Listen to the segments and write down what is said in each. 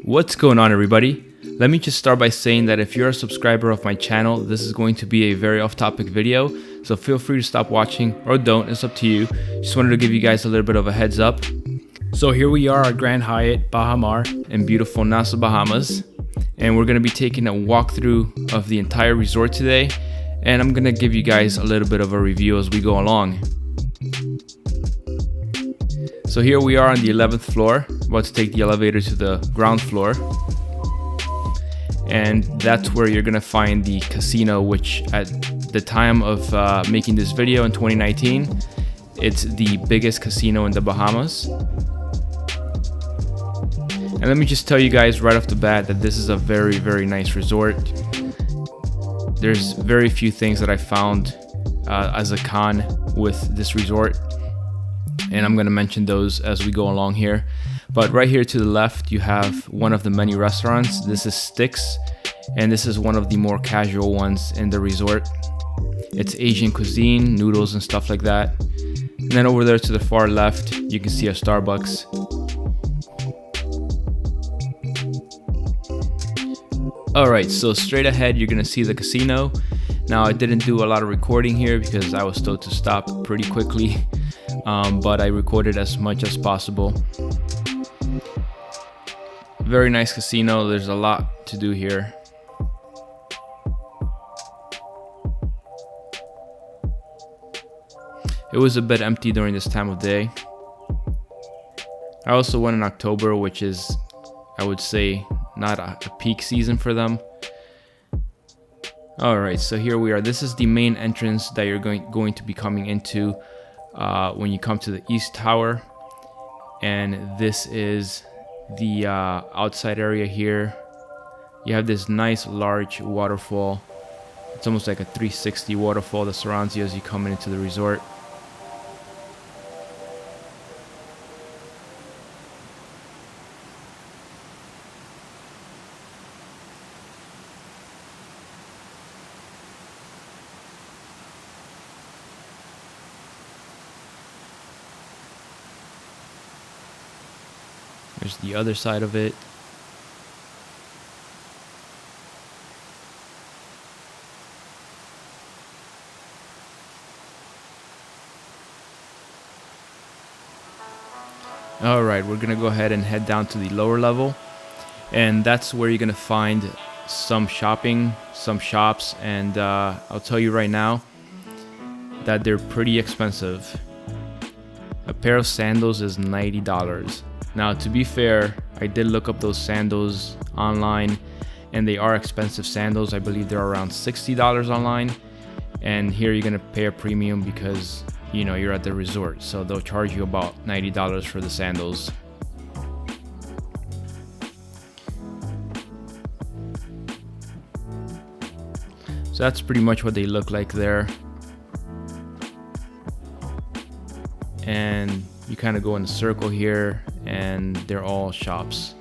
What's going on, everybody? Let me just start by saying that if you're a subscriber of my channel, this is going to be a very off-topic video, so feel free to stop watching or don't, it's up to you. Just wanted to give you guys a little bit of a heads up. So here we are at Grand Hyatt Baha Mar in beautiful Nassau Bahamas, and we're going to be taking a walkthrough of the entire resort today, and I'm going to give you guys a little bit of a review as we go along. So here we are on the 11th floor, about to take the elevator to the ground floor. And that's where you're gonna find the casino, which at the time of making this video in 2019, it's the biggest casino in the Bahamas. And let me just tell you guys right off the bat that this is a very, very nice resort. There's very few things that I found as a con with this resort, and I'm gonna mention those as we go along here. But right here to the left, you have one of the many restaurants. This is Sticks, and this is one of the more casual ones in the resort. It's Asian cuisine, noodles and stuff like that. And then over there to the far left, you can see a Starbucks. Alright, so straight ahead, you're gonna see the casino. Now, I didn't do a lot of recording here because I was told to stop pretty quickly, but I recorded as much as possible. Very nice casino. There's a lot to do here. It was a bit empty during this time of day. I also went in October, which is, I would say, not a peak season for them. Alright, so here we are. This is the main entrance that you're going to be coming into when you come to the East Tower. And this is the outside area here. You have this nice large waterfall. It's almost like a 360 waterfall that surrounds you as you come into the resort. There's the other side of it. Alright, we're gonna go ahead and head down to the lower level, and that's where you're gonna find some shopping, some shops, and I'll tell you right now that they're pretty expensive. A pair of sandals is $90. Now, to be fair, I did look up those sandals online, and they are expensive sandals. I believe they're around $60 online, and here you're gonna pay a premium because, you know, you're at the resort, so they'll charge you about $90 for the sandals. So that's pretty much what they look like there. And you kind of go in a circle here, and they're all shops.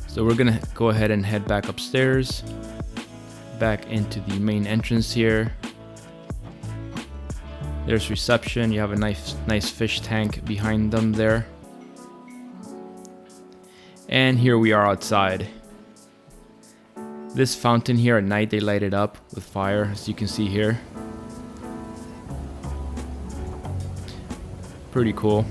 So we're gonna go ahead and head back upstairs, back into the main entrance here. There's reception. You have a nice fish tank behind them there. And here we are outside. This fountain here at night, they light it up with fire, as you can see here. Pretty cool.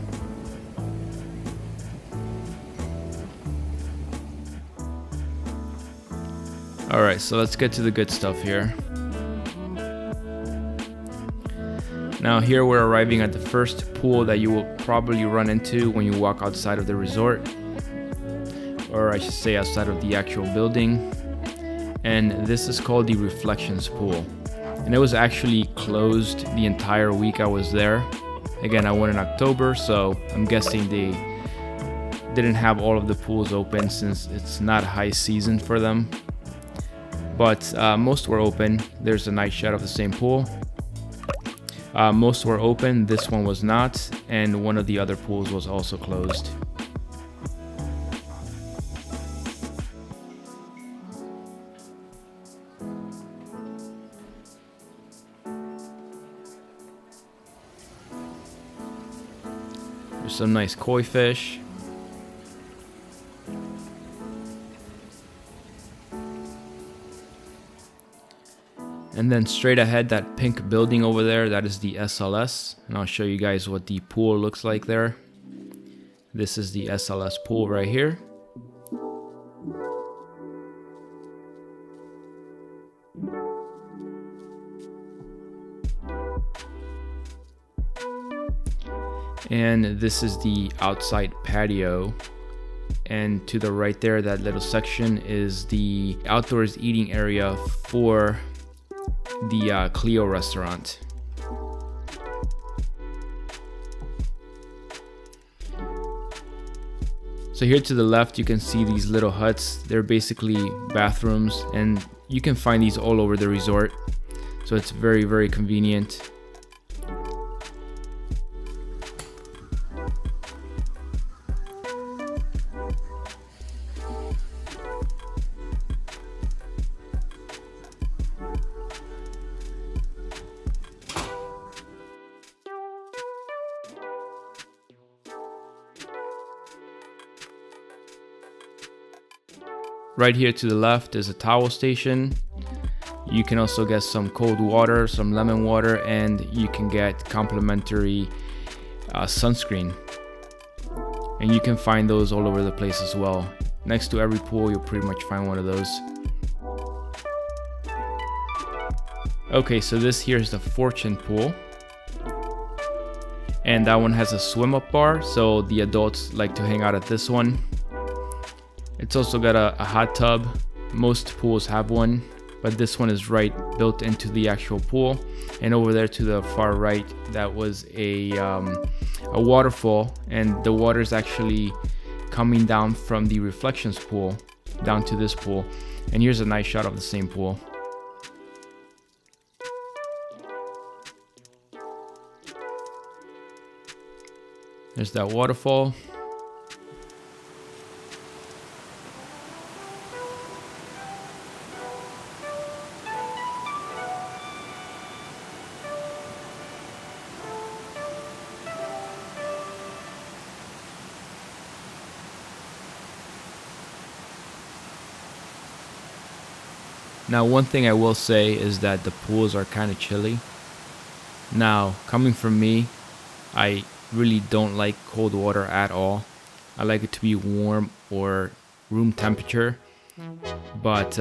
Alright, so let's get to the good stuff here. Now here we're arriving at the first pool that you will probably run into when you walk outside of the resort, or I should say outside of the actual building. And this is called the Reflections Pool, and it was actually closed the entire week I was there. Again, I went in October, so I'm guessing they didn't have all of the pools open since it's not high season for them. But most were open. There's a nice shot of the same pool. Most were open, this one was not, and one of the other pools was also closed. There's some nice koi fish. And then straight ahead, that pink building over there, that is the SLS. And I'll show you guys what the pool looks like there. This is the SLS pool right here. And this is the outside patio. And to the right there, that little section is the outdoors eating area for the Clio restaurant. So here to the left, you can see these little huts. They're basically bathrooms, and you can find these all over the resort. So it's very, very convenient. Right here to the left is a towel station. You can also get some cold water, some lemon water, and you can get complimentary sunscreen. And you can find those all over the place as well. Next to every pool, you'll pretty much find one of those. Okay, so this here is the Fortune pool. And that one has a swim up bar, so the adults like to hang out at this one. It's also got a hot tub. Most pools have one, but this one is right built into the actual pool. And over there to the far right, that was a waterfall, and the water is actually coming down from the reflections pool down to this pool. And here's a nice shot of the same pool. There's that waterfall. Now, one thing I will say is that the pools are kind of chilly. Now, coming from me, I really don't like cold water at all. I like it to be warm or room temperature. But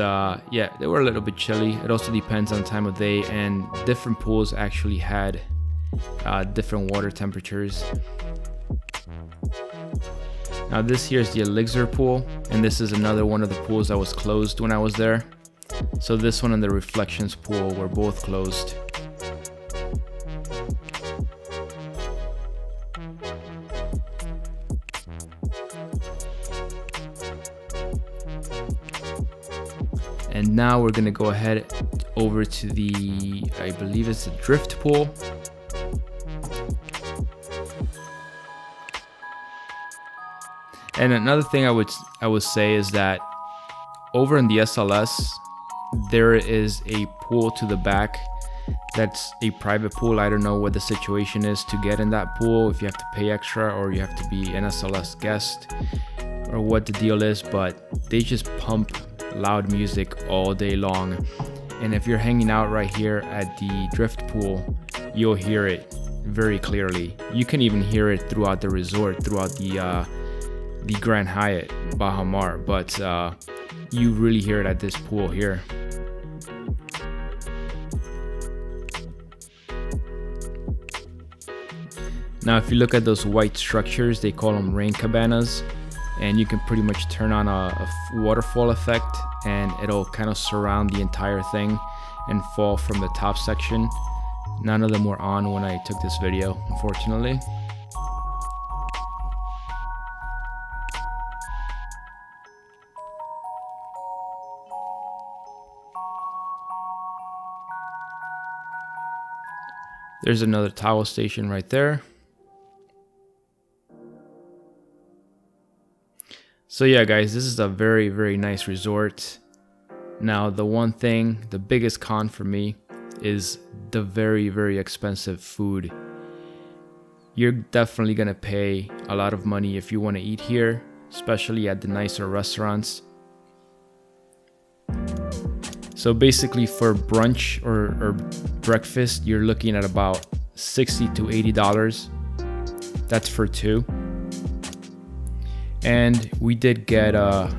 yeah, they were a little bit chilly. It also depends on time of day, and different pools actually had different water temperatures. Now this here is the Elixir pool, and this is another one of the pools that was closed when I was there. So this one and the Reflections pool were both closed. And now we're gonna go ahead over to the, I believe it's the Drift pool. And another thing I would say is that over in the SLS, there is a pool to the back that's a private pool. I don't know what the situation is to get in that pool, if you have to pay extra or you have to be an SLS guest or what the deal is, but they just pump loud music all day long. And if you're hanging out right here at the Drift pool, you'll hear it very clearly. You can even hear it throughout the resort, throughout the Grand Hyatt Baha Mar, but you really hear it at this pool here. Now if you look at those white structures, they call them rain cabanas, and you can pretty much turn on a waterfall effect and it'll kind of surround the entire thing and fall from the top section. None of them were on when I took this video, unfortunately. There's another towel station right there. So yeah, guys, this is a very, very nice resort. Now, the one thing, the biggest con for me is the very, very expensive food. you're definitely gonna pay a lot of money if you want to eat here, especially at the nicer restaurants. So basically for brunch or breakfast, you're looking at about $60 to $80. That's for two. And we did get a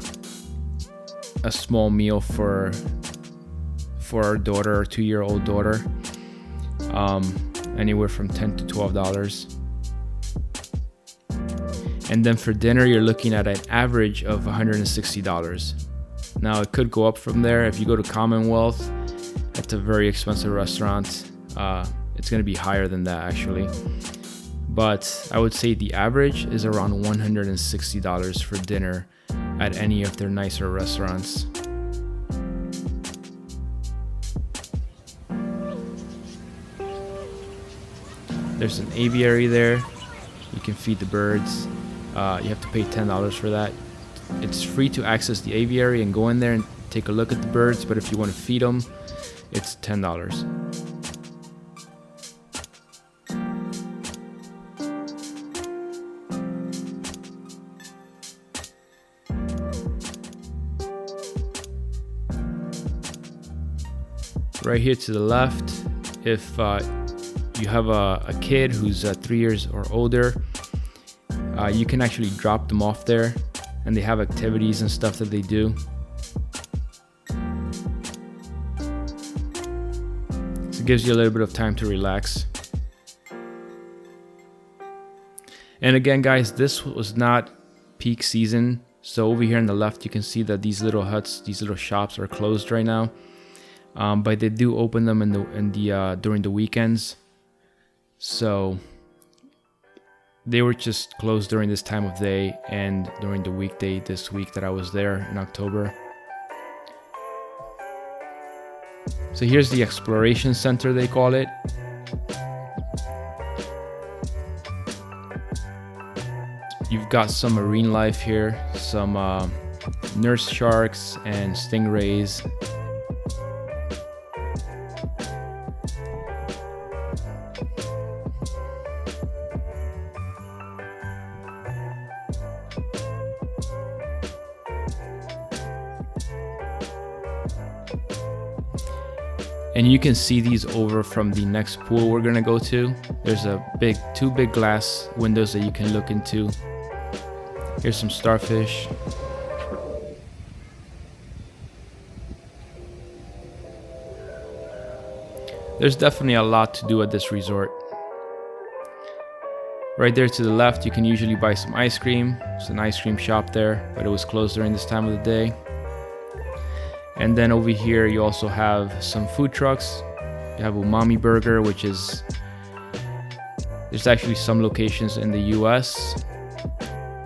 small meal for our daughter, our 2-year-old daughter, anywhere from $10 to $12. And then for dinner, you're looking at an average of $160. Now it could go up from there. If you go to Commonwealth, that's a very expensive restaurant. It's going to be higher than that actually. But I would say the average is around $160 for dinner at any of their nicer restaurants. There's an aviary there. You can feed the birds. You have to pay $10 for that. It's free to access the aviary and go in there and take a look at the birds, but if you want to feed them, it's $10. Right here to the left, if you have a kid who's 3 years or older, you can actually drop them off there, and they have activities and stuff that they do. So it gives you a little bit of time to relax. And again, guys, this was not peak season. So over here on the left, you can see that these little huts, these little shops are closed right now. But they do open them during the weekends. So they were just closed during this time of day and during the weekday this week that I was there in October. So here's the exploration center, they call it. You've got some marine life here, some nurse sharks and stingrays. And you can see these over from the next pool we're gonna go to. There's two big glass windows that you can look into. Here's some starfish. There's definitely a lot to do at this resort. Right there to the left, you can usually buy some ice cream. There's an ice cream shop there, but it was closed during this time of the day. And then over here, you also have some food trucks. You have Umami Burger, which is, there's actually some locations in the US.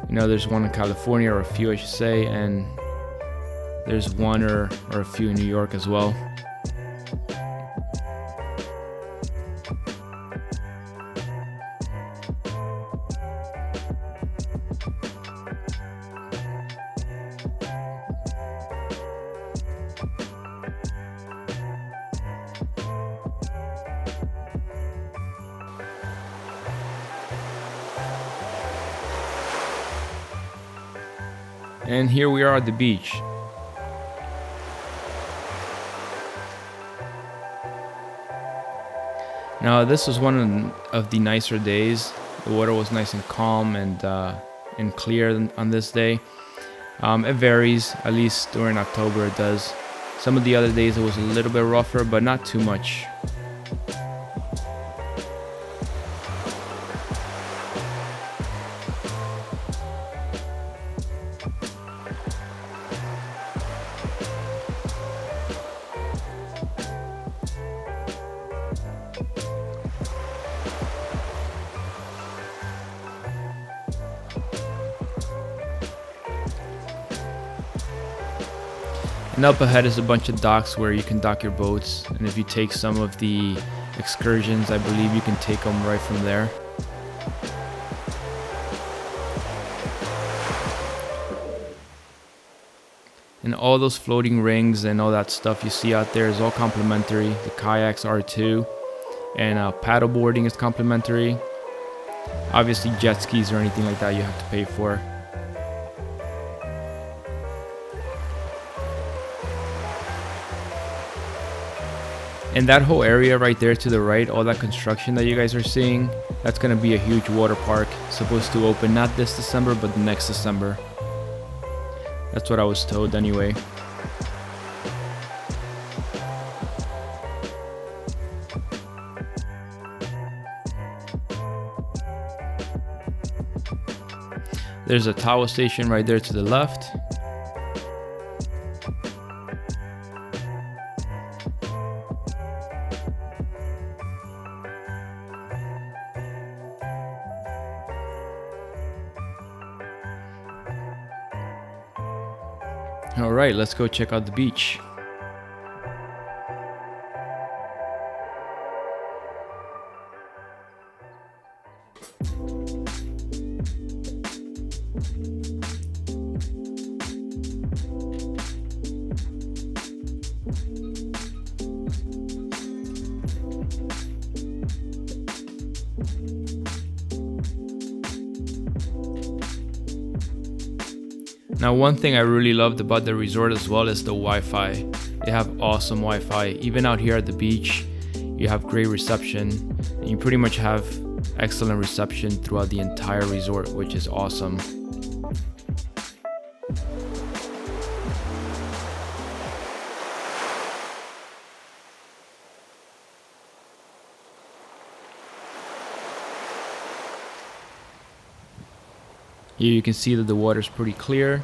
You know, there's one in California, or a few I should say, and there's one or a few in New York as well. And here we are at the beach. Now this was one of the nicer days. The water was nice and calm and clear on this day. It varies, at least during October it does. Some of the other days it was a little bit rougher, but not too much. And up ahead is a bunch of docks where you can dock your boats, and if you take some of the excursions, I believe you can take them right from there. And all those floating rings and all that stuff you see out there is all complimentary. The kayaks are too, and paddle boarding is complimentary. Obviously jet skis or anything like that you have to pay for. And that whole area right there to the right, all that construction that you guys are seeing, that's going to be a huge water park. Supposed to open not this December, but next December. That's what I was told anyway. There's a towel station right there to the left. All right, let's go check out the beach. Now, one thing I really loved about the resort as well is the Wi-Fi. They have awesome Wi-Fi. Even out here at the beach, you have great reception. And you pretty much have excellent reception throughout the entire resort, which is awesome. Here you can see that the water is pretty clear.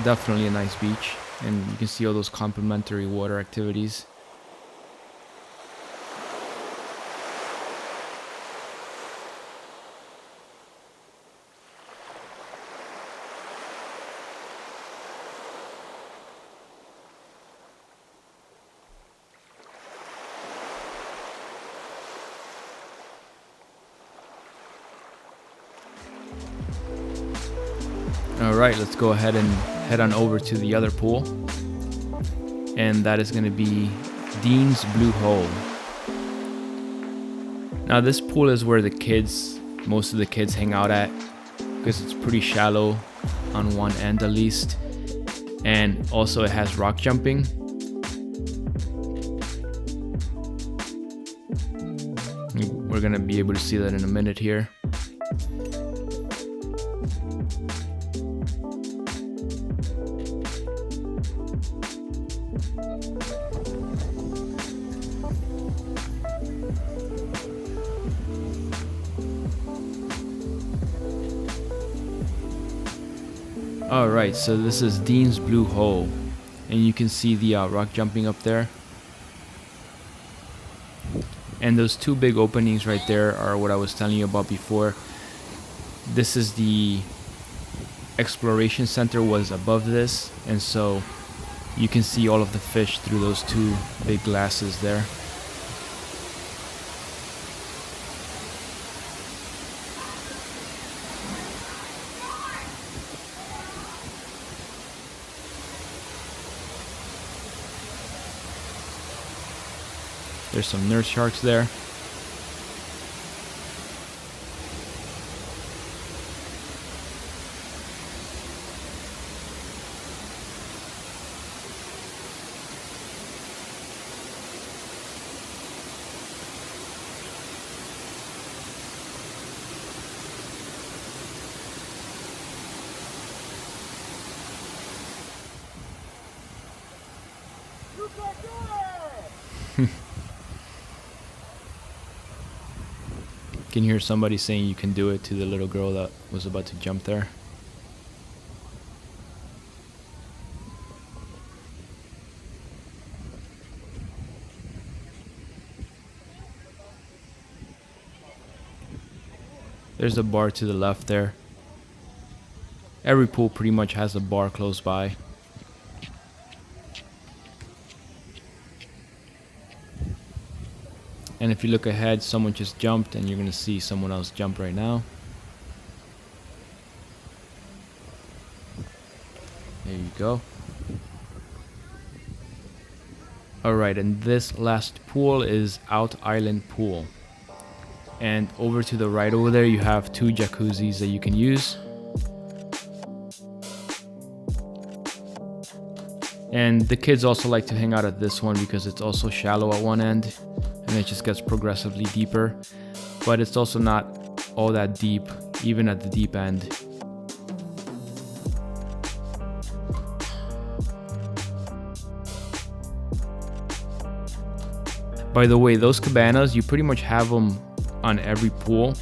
Definitely a nice beach, and you can see all those complimentary water activities. All right, let's go ahead and head on over to the other pool, and that is going to be Dean's Blue Hole. Now this pool is where most of the kids hang out at, because it's pretty shallow on one end at least, and also it has rock jumping. We're going to be able to see that in a minute here. Alright, so this is Dean's Blue Hole, and you can see the rock jumping up there. And those two big openings right there are what I was telling you about before. This is the exploration center was above this, and so you can see all of the fish through those two big glasses there. There's some nurse sharks there. You can hear somebody saying you can do it to the little girl that was about to jump there. There's a bar to the left there. Every pool pretty much has a bar close by. And if you look ahead, someone just jumped, and you're going to see someone else jump right now. There you go. Alright, and this last pool is Out Island Pool. And over to the right over there, you have 2 jacuzzis that you can use. And the kids also like to hang out at this one because it's also shallow at one end and it just gets progressively deeper. But it's also not all that deep, even at the deep end. By the way, those cabanas, you pretty much have them on every pool,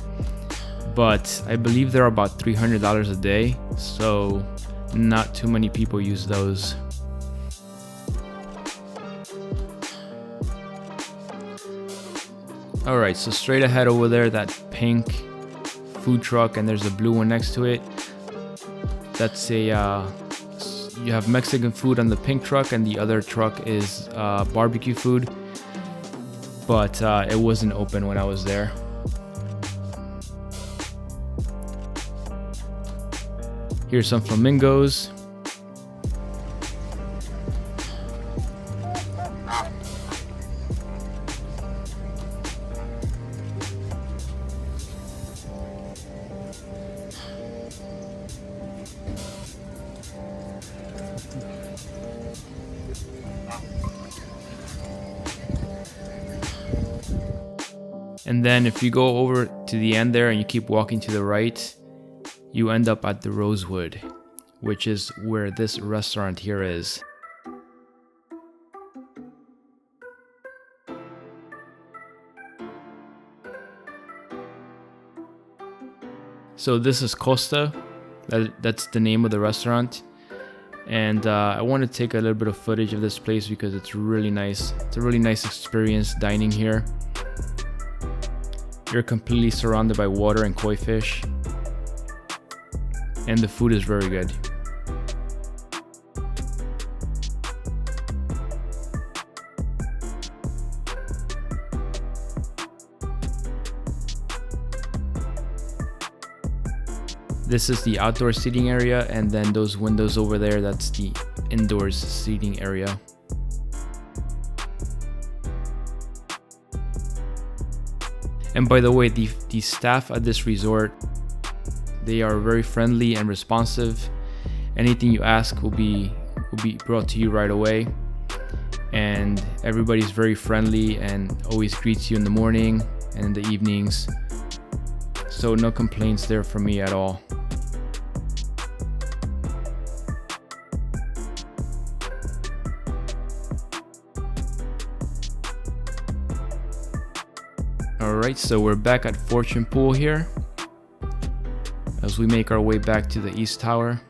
but I believe they're about $300 a day, so not too many people use those. Alright, so straight ahead over there, that pink food truck, and there's a blue one next to it. That's a, you have Mexican food on the pink truck, and the other truck is barbecue food. But it wasn't open when I was there. Here's some flamingos. And then if you go over to the end there and you keep walking to the right, you end up at the Rosewood, which is where this restaurant here is. So this is Costa, that's the name of the restaurant. And I want to take a little bit of footage of this place because it's really nice. It's a really nice experience dining here. You're completely surrounded by water and koi fish. And the food is very good. This is the outdoor seating area, and then those windows over there, that's the indoors seating area. And by the way, the staff at this resort, they are very friendly and responsive. Anything you ask will be brought to you right away. And everybody's very friendly and always greets you in the morning and in the evenings. So no complaints there from me at all. Alright, so we're back at Fortune Pool here as we make our way back to the East Tower.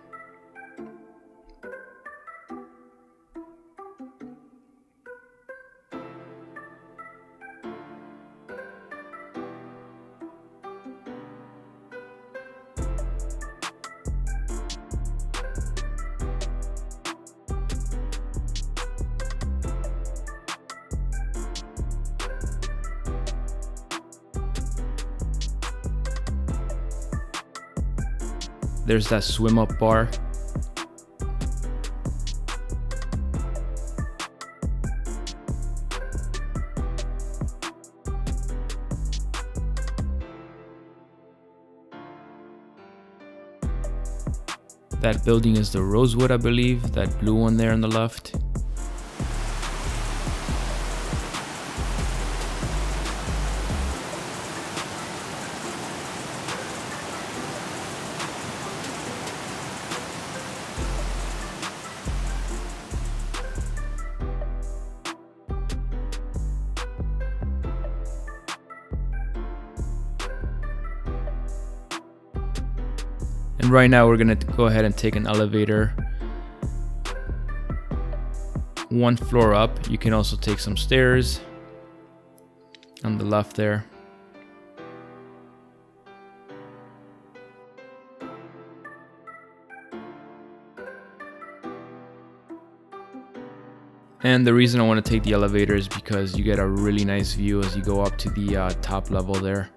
There's that swim up bar. That building is the Rosewood, I believe, that blue one there on the left. And right now we're gonna go ahead and take an elevator 1 floor up. You can also take some stairs on the left there. And the reason I want to take the elevator is because you get a really nice view as you go up to the top level there.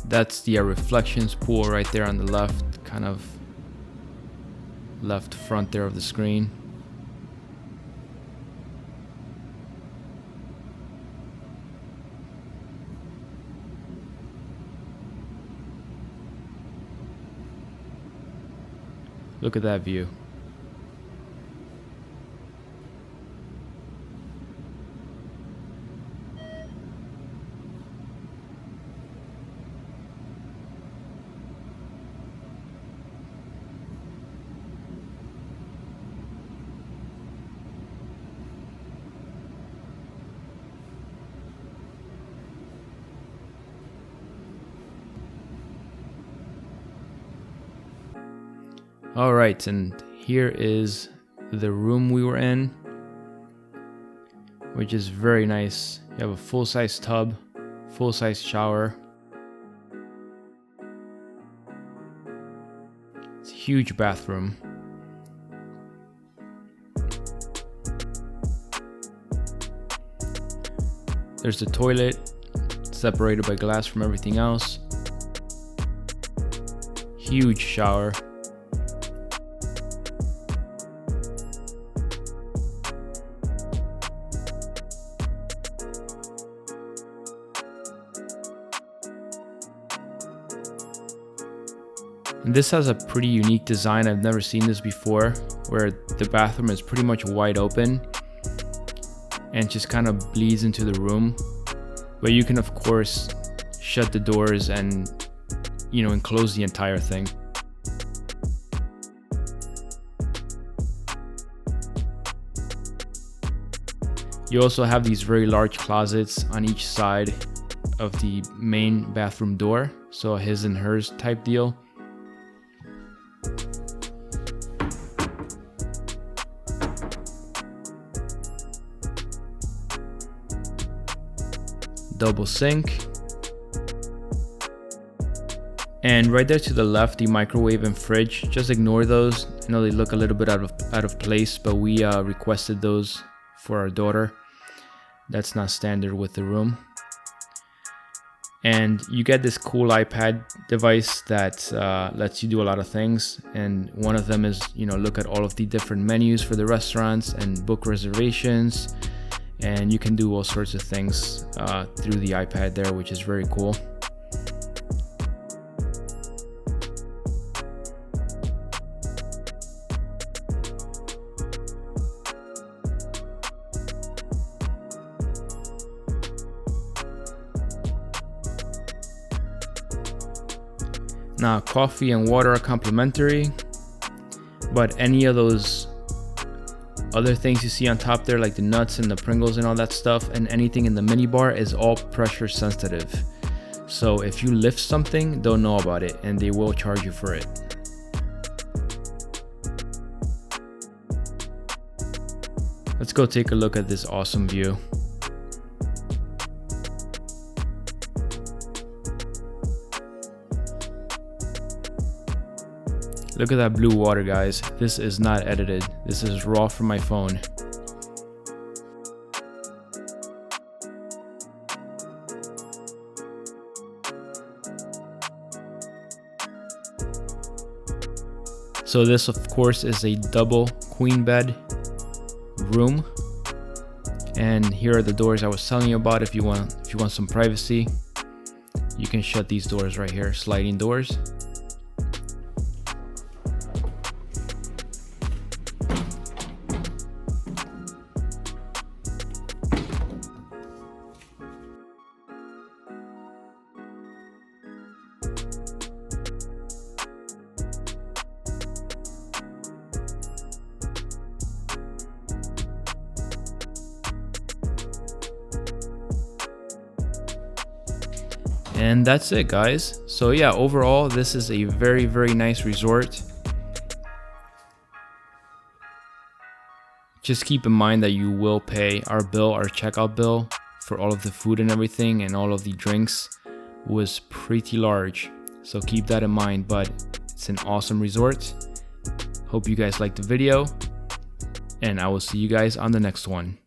That's the reflections pool right there on the left, kind of left front there of the screen. Look at that view. All right, and here is the room we were in, which is very nice. You have a full-size tub, full-size shower. It's a huge bathroom. There's the toilet, separated by glass from everything else. Huge shower. And this has a pretty unique design. I've never seen this before, where the bathroom is pretty much wide open and just kind of bleeds into the room. But you can of course shut the doors and, you know, enclose the entire thing. You also have these very large closets on each side of the main bathroom door, so a his and hers type deal. Double sink, and right there to the left, the microwave and fridge. Just ignore those. I know they look a little bit out of place, but we requested those for our daughter. That's not standard with the room. And you get this cool iPad device that lets you do a lot of things, and one of them is, you know, look at all of the different menus for the restaurants and book reservations. And you can do all sorts of things through the iPad there, which is very cool. Now, coffee and water are complimentary, but any of those other things you see on top there, like the nuts and the Pringles and all that stuff, and anything in the mini bar is all pressure sensitive. So if you lift something, they'll know about it and they will charge you for it. Let's go take a look at this awesome view. Look at that blue water, guys. This is not edited. This is raw from my phone. So this, of course, is a double queen bed room. And here are the doors I was telling you about. If you want some privacy, you can shut these doors right here, sliding doors. And that's it, guys. So yeah, overall, this is a very, very nice resort. Just keep in mind that you will pay our bill, our checkout bill for all of the food and everything, and all of the drinks was pretty large. So keep that in mind, but it's an awesome resort. Hope you guys liked the video, and I will see you guys on the next one.